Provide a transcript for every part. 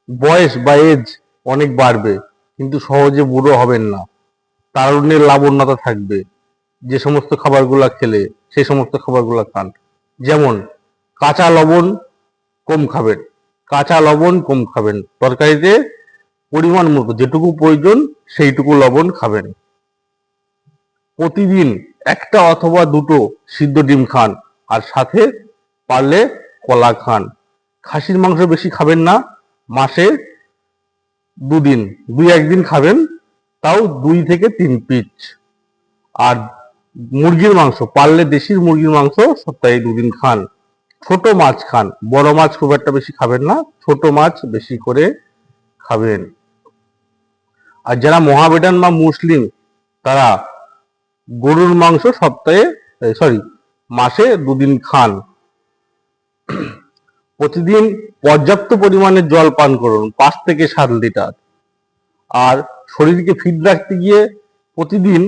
বয়স বা এজ অনেক বাড়বে, কিন্তু সহজে বুড়ো হবেন না। তারুণ্যের লাবণ্যতা থাকবে। যে সমস্ত খাবারগুলা খেলে সেই সমস্ত খাবারগুলা খান। যেমন কাঁচা লবণ কম খাবেন। কাঁচা লবণ কম খাবেন। তরকারিতে পরিমাণ মতো যেটুকু প্রয়োজন সেইটুকু লবণ খাবেন। প্রতিদিন একটা অথবা দুটো সিদ্ধ ডিম খান, আর সাথে পারলে কলা খান। খাসির মাংস বেশি খাবেন না। মাসে দুদিন, দুই একদিন খাবেন, তাও 2 থেকে 3 পিস। আর মুরগির মাংস পারলে দেশির মুরগির মাংস সপ্তাহে 2 দিন খান। ছোট মাছ খান, বড় মাছ খুব একটা বেশি খাবেন না, ছোট মাছ বেশি করে খাবেন। আর যারা মহামেডান বা মুসলিম, তারা গরুর মাংস মাসে 2 দিন খান। প্রতিদিন পর্যাপ্ত পরিমাণে জল পান করুন, 5 থেকে 7 লিটার। আর শরীরকে ফিট রাখতে গিয়ে প্রতিদিন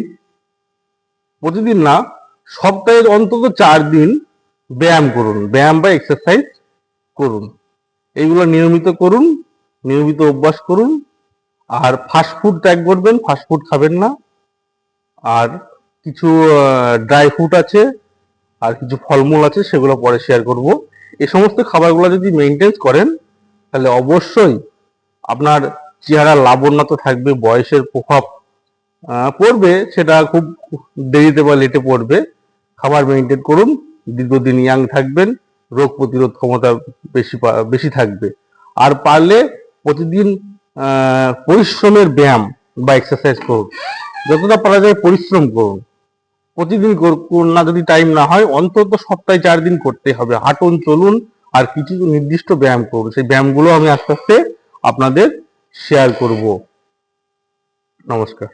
প্রতিদিন না, সপ্তাহের অন্তত 4 দিন ব্যায়াম করুন, ব্যায়াম বা এক্সারসাইজ করুন। এইগুলো নিয়মিত করুন, নিয়মিত অভ্যাস করুন। আর ফাস্টফুড ত্যাগ করবেন, ফাস্টফুড খাবেন না। আর কিছু ড্রাই ফ্রুট আছে, আর কিছু ফলমূল আছে, সেগুলো পরে শেয়ার করব। এই সমস্ত খাবারগুলো যদি মেনটেন করেন, তাহলে অবশ্যই আপনার চেহারার লাবণ্যতা থাকবে। বয়সের প্রভাব পড়বে, সেটা খুব দেরিতে বা লেটে পড়বে। খাবার মেনটেন করুন, দীর্ঘদিন ইয়াং থাকবেন, রোগ প্রতিরোধ ক্ষমতা বেশি থাকবে। আর পারলে প্রতিদিন পরিশ্রমের ব্যায়াম বা এক্সারসাইজ করুন, যতটা পারা যায় পরিশ্রম করুন। প্রতিদিন করুন না, যদি টাইম না হয় অন্তত সপ্তাহে 4 দিন করতে হবে। হাঁটুন, চলুন, আর কিছু নির্দিষ্ট ব্যায়াম করুন। সেই ব্যায়ামগুলো আমি আস্তে আস্তে আপনাদের শেয়ার করব। নমস্কার।